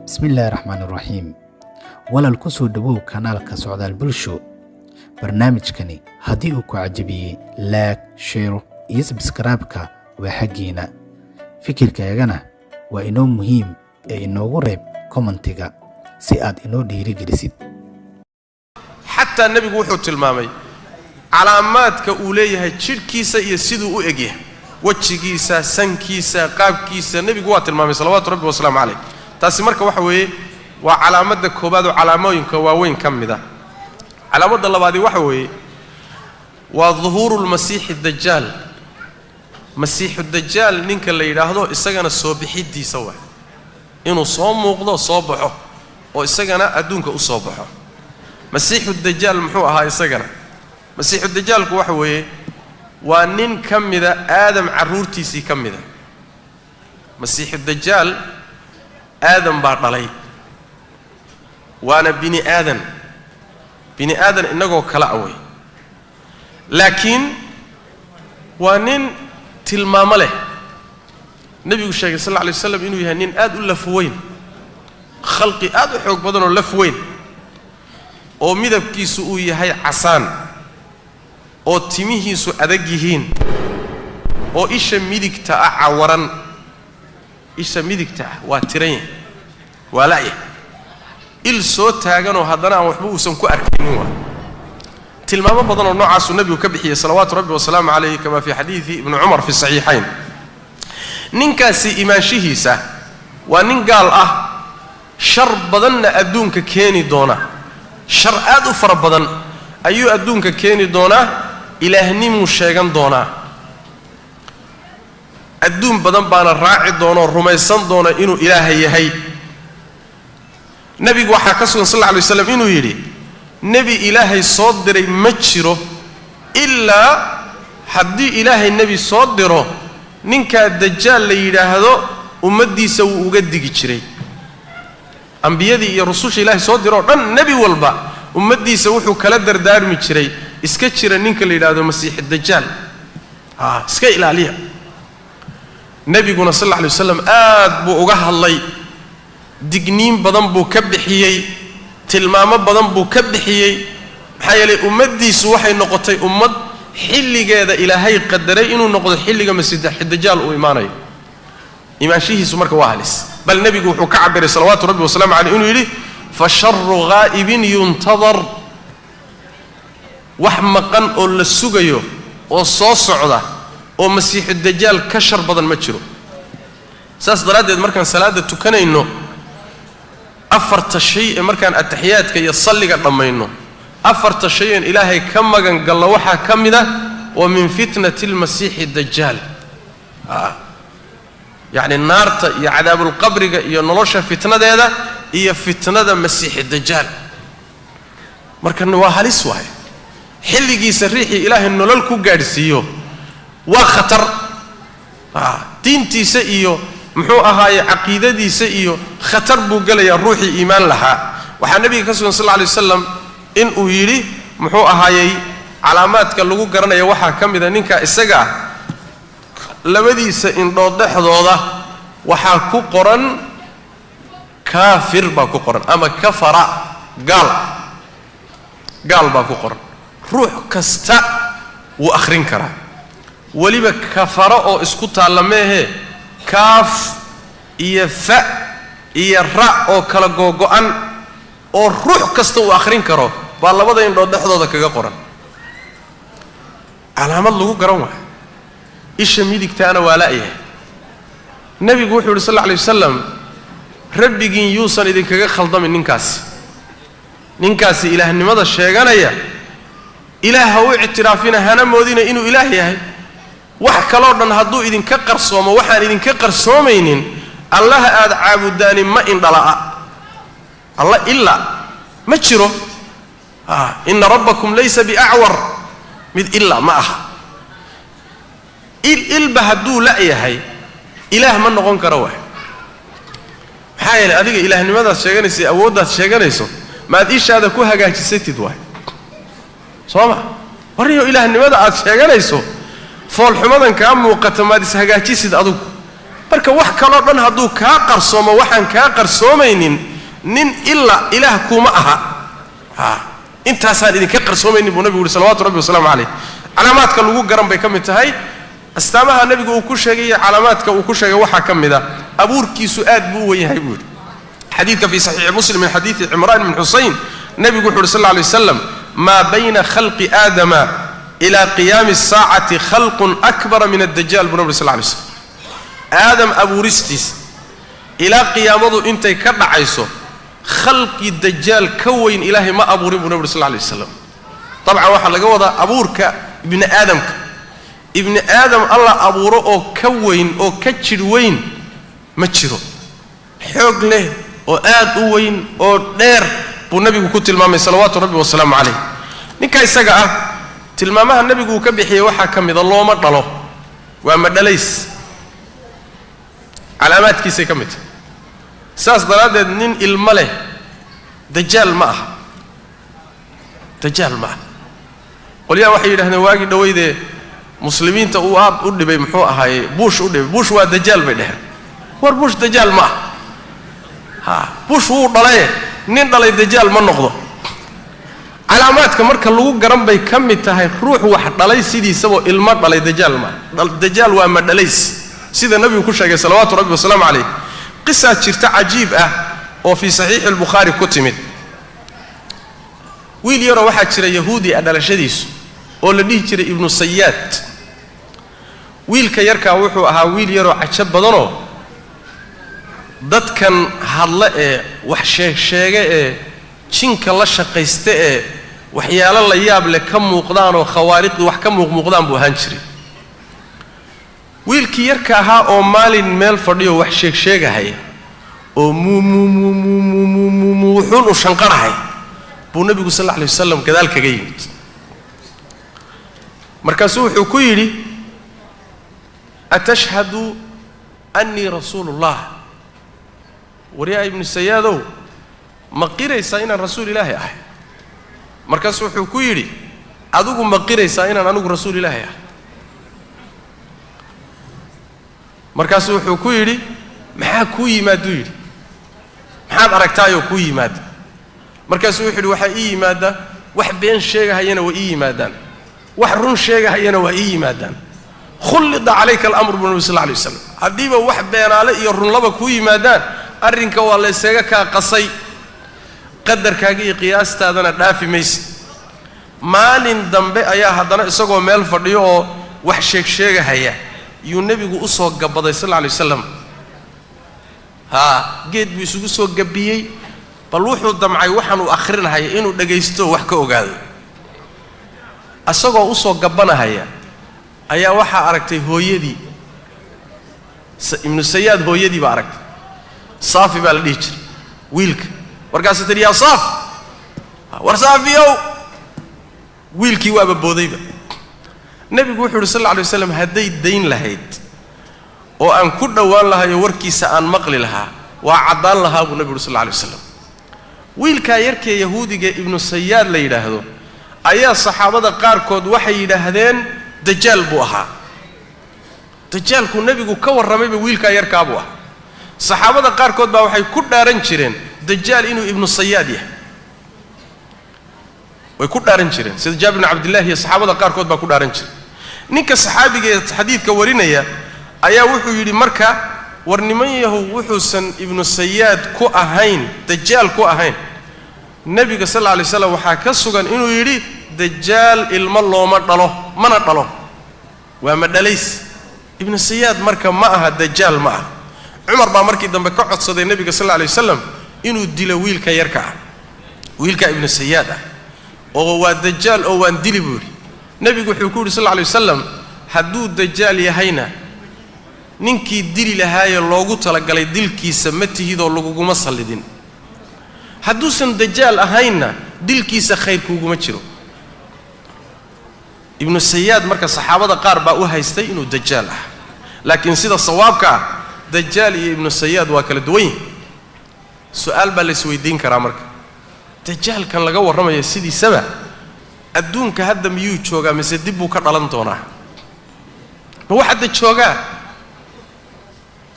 بسم الله الرحمن الرحيم ولا الكسو دبو كانالك سعودال بلشو برنامج كني هديئوكو عجبي لاك شيرو يسبسكرابكا وحقينا فكرك يغانا وإنو مهم إنو غريب كومنتيغا سياد إنو ديري جرسيد حتى النبي وحو تلمامي علامات كأوليها تشيركيسا يسيدو أجيه وجهكيسا سنكيسا قابكيسا النبي قوات المامي صلوات ربي وسلام عليه تاسي marka waxa weeye waa calaamada koobaad oo calaamooyinka waaweyn kamida calaamada labaad waxa weeye waa dhuhurul masiix ad-dajjal masiix ad-dajjal ninka la yiraahdo isagana soo bixidiisa waa inuu soo muuqdo soo baxo oo isagana adduunka u soo baxo masiix ad-dajjal muxuu ahaa isagana masiix ad-dajjalku waxa weeye waa nin kamida aadam caruurtiisii kamida masiix ad-dajjal آدم بارلي وأنا بني آدم إنه كلاوي لكن وانين تلمامله النبي صلى الله عليه وسلم إنه يهنين آد لفوين خلقي آد حق بدنه لفوين أو مذهب كيسو يهاي عسان أو تيميه سو أدقيهين أو إيش ميدك تأعورن إيش ميدكته واترين ولايه الصوت تاجنوا هذانا وحبوسهم كأركينوا تلمام بدن النوع النبي وكبحي صلوات ربي وسلام عليه كما في حديث ابن عمر في الصحيحين ننكاسي إيمان شهيسة وننقال شر بدن أدونك كيني دونا شر أدو فر بدن أيو أدونك كيني دونا إلهني مشيغان دونا الدون بدن بان الراعي دونا الرميسان دونا إنو إلهي يهي نبي وحاكسون صلى الله عليه وسلم إنو يري نبي إلهي صدري مجره إلا حدي إلهي النبي صدره ننكا الدجال ليلة هذا ومدي سو وقدي جري أنبيادي يا رسول إلهي صدره نبي والبا ومدي سوحو كالدر دار مجري اسكتشر ننكا ليلة هذا مسيح الدجال اسكا إلهيها نبي صلى الله عليه وسلم آد بو أجاه الله دقنين بدن بو كبحيي تلمام بدن بو كبحيي حيالي أمدي سوحي نقطي أمد حلي جادا إلى هاي قدري إنه نقطة حلي جا مسجد الدجال وإيماني إيمان شيء سمرك واهلس بل نبي جو كعبر صلوات ربي وسلام عليه إنه يلي فشر غائب ينتظر وحمقا أول السجيو والصوص عذا ومسيح الدجال كشر بدن مجرو ساس درادد مركان صلاة تكنا إنه أفرت الشيء مركان التحيات كي يصلي قد ما إنه أفرت الشيء إلهي كم مجن قال وحى كم ده ومن فتنة المسيح الدجال يعني النار يا عذاب القبر يا نلوش فتنة ده هي فتنة المسيح الدجال مركان نواها لسواه حلقي سريحي إلهي إنه للكو قارسيو وخطر دينتي سئيو محوها هاي عقيدتي سئيو خطر بوغليا روحي إيمان لها وحا النبي صلى الله عليه وسلم إن أهيري محوها هاي علامات كاللغو قرنا يوحا كم إذا ننكا إساقا لبدي سئن دوضح دوضة وحا كو قرن كافر باكو قرن أما كفر قال باكو قرن روح كستا وأخرين كرا وليبا كفر أو اسكت على مه كاف يفاء يراء أو كلا جوجان أو روح كستو آخرين كرو بالله بدأ يندو ده كذا قرن علامة الله قرنوا إيش ميدك تانا ولا إيه النبي صلى الله عليه وسلم ربي جين يوصل إذا كذا خلطة من ننكاس إله النمط الشيغان يا إله هو اعترافنا هنا مودينا إنه إله يا wax kala dhan haduu idin ka qarsoomo waxaan idin ka qarsoomaynin Allah aad caabudaan ma indhala Allah illa ma jiro inna rabbakum laysa bi'awar mid illa ma aha bahadu la yahay ilaah ma noqon karo wax maxay adiga ilaahnimadaas sheeganaysa awooddaas sheeganayso maad ishaada ku hagaajisatid wax sooma wariyo ilaahnimada aad sheeganayso فول حمدان كام وقت ما دي سهجاتيسد أدوك marka wax kale dhan haduu ka qarsoomo waxaan ka qarsoomaynin nin illa ilaah kuma aha intaasaan idin ka qarsoomaynin buu nabigu sallallahu alayhi wasallam calaamaadka lagu garan bay kamid tahay astaamaha nabigu uu ku sheegay calaamaadka uu ku sheegay waxa kamid ah abuurkiisu aad buu weyn yahay buu حديث في صحيح مسلم من حديث عمران بن حسين نبي صلى الله عليه وسلم ما بين خلق آدم إلى قيام الساعة خلق أكبر من الدجال بن صلى الله عليه وسلم آدم أبو رستيس إلى قيامه أنت كبع عيسو خلق الدجال كوين إلهي ما أبو رب بن صلى الله عليه وسلم طبعا واحد لقوضة أبورك ابن آدمك ابن آدم الله أبو رؤو كوين أو كتشر وين ما تشرو حق له وآد وين أو دير والنبي كنت المامي صلوات ربي والسلام عليه نكاي سجأ تلمامها النبي كبحي وحكم إذا الله ما طلع وما دليس علامات كيسة كمت ساس دراد نين الملة دجال معه دجال معه قل يا وحي نحن واجد دويده مسلمين تقواب أودي بمحوها هاي بوش أودي بوش ودجال بينه وربوش دجال معه بوش هو ضليه نين ضلي دجال ما نقضه علامات كمرك اللو قرن بي كم تهاي روح واحد ضلي سيدي سبوا المر ضلي دجال ما الدجال وما دليس سيد النبي كل شيء صلوات ربي والسلام عليه قصة شرت عجيبة وفي صحيح البخاري كتمت ويل يرى واحد شري يهودي أدل شديس ولديه شري ابن الصياد ويل كيركا وحو أها ويل يرى عشب بدنه dadkan hadla wax sheege jinka la shaqaysta waxyaalo la yaab leh ka muuqdaan oo khawaariq wax ka muuqdaan buu ahaan jiray wiilkii yarka ahaa oo maalin meel fadhiyo wax sheegahaya oo wuxuu u shanqarahay buu nabigu sallallahu alayhi wasallam gadaal kaga yimid markaasuu wuxuu ku yiri atashhadu anni rasuulullah وريا ابن السيادو مقيريسا إن رسول الله أحد مركز حكويري أدوكم مقيريسا إن أنا رسول الله أحد مركز حكويري محا كوي مادويري محا أركتايو كوي ماد مركز وحد وحقيقي مادة واحد بين شيء هينا وإي مادان واحد رون شيء هينا وإي مادان خلد عليك الأمر بن صلى الله عليه وسلم هديبه واحد بين علي يرون لبا كوي مادان أرنك والله سيجاك قصي قدر كاجي قياس تادنا دافي ميس مالين دمبي أيها هذانا إسقوا مال فرديو وحشك شيء هيا ينبي قصوا قبضة صلى الله عليه وسلم ها جد بيسقوا قبيي بلوحوا الدمعي وحن وآخرين هيا إنه دقيستو وحكوا قال إسقوا قصوا قبنا هيا أيها وح أركتي هو يدي ابن السياد هو يدي بارك صافي بالديج ويلك ورقاصة يا صاف ورصافيو ويلكي وابا بوضيبة النبي صلى الله عليه وسلم هدي الدين لهيد وأن كل دوان لها يوركي سأن مقل لها وعدان لها أبو النبي صلى الله عليه وسلم ويلكا يركي يهودي ابن السياد ليلهدو أيها الصحابة قاركود وحي لهدين دجال بوها دجال كون النبي كور رمي بويلكا يركابوها صحابة قاركود با waxay ku dhaaran jireen dajjal inuu ibn sayyad yahay way ku dhaaran jireen sida Jabir ibn Abdullah iyo saxaabada qaarkood baa ku dhaaran jiray ninka saxaabiga ee xadiidka warinaya ayaa wuxuu yiri marka warniman yahow wuxuusan ibn sayyad ku ahayn dajjal ku ahayn nabiga sallallahu alayhi wasallam waxa ka sugan inuu yiri dajjal ilma looma dhalo mana dhalo waa ma dhalays ibn sayyad marka ma aha dajjal ma aha عمر بامركي دم بكعد صدى النبي صلى الله عليه وسلم إنه دلويل كيركع ويل كابن السيادة أو الدجال أو أن دلبوري النبي يقول صلى الله عليه وسلم حدود الدجال يهينا ننكي دلي لهاي اللوجو تلقى دل كي سمته هذا اللوجو مصلدين حدوس الدجال أهينا دل كي سخير كوجو متشرو ابن السياد مركز صحابة قارب أوها يستينوا الدجال لكن سيد الصواب كا دجال ابن السياد واكل دوين سؤال بالسويدين كرامرك دجال كان لقى ورما يا سيدي سبع الدون كهذا ميو تشوغا مسدبو كدلان دونا هو حد تشوغا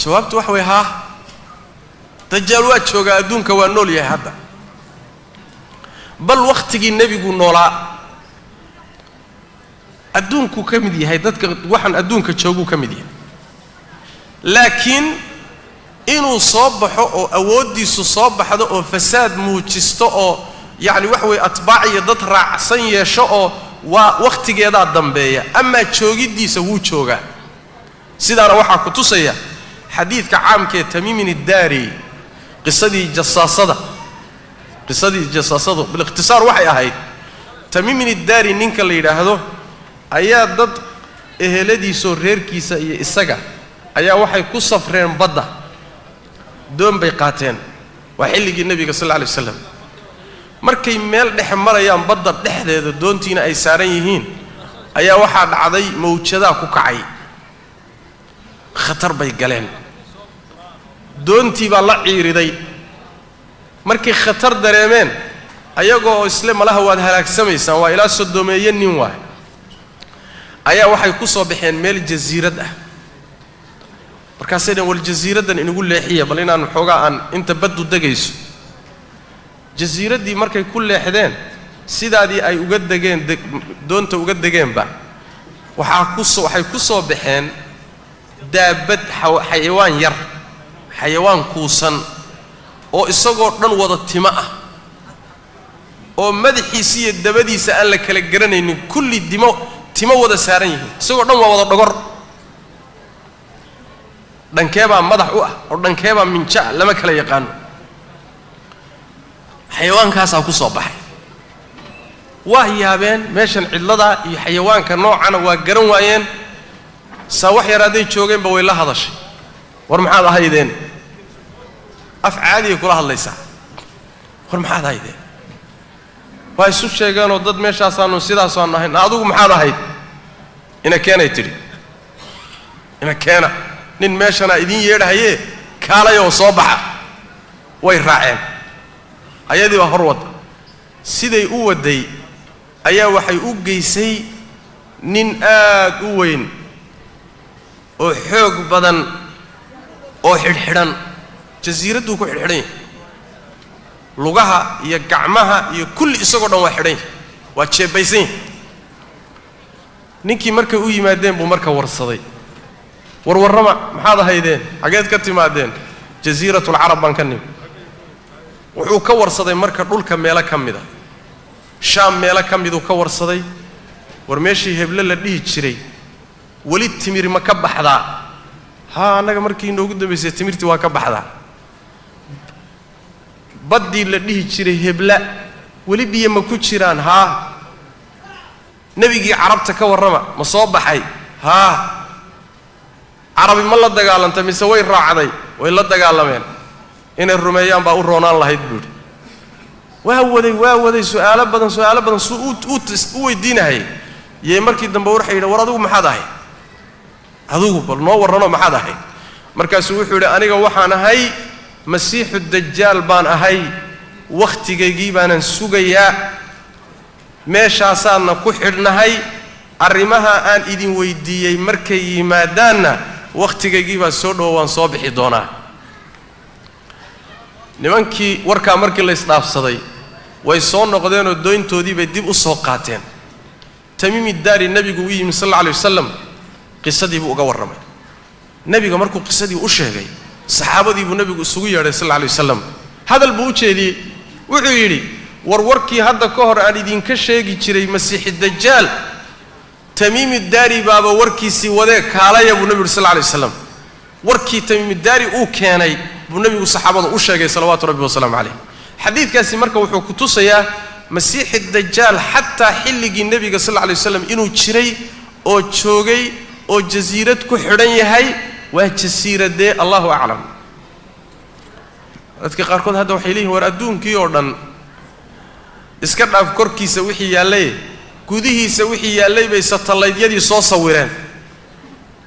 jawaabtu wax way haa dajaal waa joogaa adduunka waa nool yahay hadda bal waqtigii nabigu noolaa adduunku ka mid yahay dadka waxan adduunka joogu ka mid yahay laakiin inuu soo baxo oo awoodiisu soo baxdo oo fasaad muujisto oo yani wax way atbaac iyo dad raacsan yeesho oo waa waqtigeeda dambeeya ama joogidiisa wuu joogaa sidaana waxa ku tusaya xadiidka caamka Tamiim ad-Dari qisadii jasaasada bil ikhtisaar waxay ahayd Tamiim ad-Dari ninka la yiraahdo ayaa dad eheladiiso reerkiisa iyo isaga ayaa waxay ku safreen badda doon bay qaateen waa xilligii nabiga sallallahu alayhi wasallam markay meel dhex marayaan badda dhexdeeda doontiina ay saaran yihiin ayaa waxa dhacday mawjada ku kacay khatar bay galeen doontii baa la ciiriday markay khatar dareemeen ayagoo isla malaha waad halaagsamaysan waa ilaa sodomeeye nin waay ayaa waxay ku soo baxeen meel jasiirad ah markaasay wal jasiiradan inagu leexiya bal inaan xoogaa aan inta baddu dagayso jasiiradii markay ku leexdeen sidaadii ay uga dageen doonta uga dageenba waxay ku soo baxeen daabad xayawaan yar xayawaan kuusan oo isagoo dhan wada timo ah oo madaxiisa iyo dabadiisa aan la kala garanaynin kulli timo wada saaran yihiin isagoo dhan waa wada dhogor dhankeeba madax u ah oo dhankeeba minja lama kala yaqaan xayawaankaas ku soo baxay waa yaabeen meeshan cidlada iyo xayawaanka noocana waa garan waayeen wax yaraaday joogeenba way la hadashay war maxaad ahaydeen af caadi kula hadlaysaa war maxaad ahaydeen waa isu sheegeen oo dad meeshaas aanu sidaas aan ahayn adigu maxaad ahayd ina keenay tiri ina keena nin meeshana idin yeedhaye kaalay oo soo baxa way raaceen ayadii waa horwada siday u waday ayaa waxay u geysay nin aad u weyn oo xoog badan oo xidhxidhan jasiiradu ku xidhxidhan lugaha iyo gacmaha iyo kulli isagoo dhan waa xidhan waa jeebaysan ninkii markay u yimaadeen buu marka warsaday warwarrama maxaad ahaydeen xageed ka timaadeen jasiiratul arab baan ka nimid wuxuu ka warsaday marka dhulka meelo ka mid ah shaam meelo ka mid uu ka warsaday war meeshii heble la dhihi jiray wali timir ma ka baxdaa anaga markii inoogu dambeysay timirtii waa ka baxdaa badii la dhihi jiray hebla wali biyo ma ku jiraan nabigii carabta ka warrama ma soo baxay carabi ma la dagaalantay mise way raacday way la dagaalameen inay rumeeyaan baa u roonaan lahayd buuri waa waday su'aalo badan u weydiinahay yee markii dambe waxay yidhi war adigu maxaad ahay adigu bal noo warrano maxaad ahay markaasuu wuxuu yidhi aniga waxaan ahay masiixu dajaal baan ahay wakhtigaygii baanan sugayaa meeshaasaanna ku xidhnahay arrimaha aan idin weydiiyey markay yimaadaanna wakhtigaygii baa soo dhowo waan soo bixi doonaa nimankii warkaa markii la isdhaafsaday way soo noqdeenoo doontoodii bay dib u soo qaateen Tamiim ad-Dari nabigu u yimi sallallahu alayhi wasallam qisadii buu uga warramay nabiga markuu qisadii u sheegay saxaabadii buu nabigu isugu yeedhay sallallahu alayhi wasallam hadal buu u jeediyey wuxuu yidhi warkii hadda ka hor aan idinka sheegi jiray masiixi dajaal Tamiim ad-Dari baaba warkiisii wadee kaalaya buu nabigu sallallahu alayhi wasallam warkii Tamiim ad-Dari uu keenay buu nabigu saxaabada u sheegay salawaatu rabbi wa salaamu alayhi xadiidkaasi marka wuxuu ku tusayaa masiixi dajaal xataa xilligii nabiga sallallahu alayhi wasallam inuu jiray oo joogay oo jasiirad ku xidhan yahay waa jasiiradee Allahu a'lam dadka qaarkood hadda waxay leeyihiin war adduunkii oo dhan iska dhaaf korkiisa wixii yaalay gudihiisa wixii yaalay bay satellite-yadii soo sawireen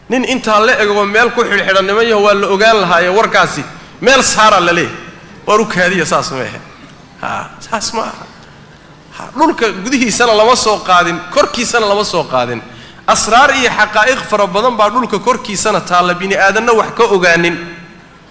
nin inta la eego meel ku xidhxidhanimay waa la ogaan lahaayay warkaasi meel saara la leeyahay war u kaadiya saas ma aha saas ma aha dhulka gudihiisana lama soo qaadin korkiisana lama soo qaadin أسرار إيه حقائق فربضان بعدولك كوركي سنة تالا بني آدنا وحكا أغانين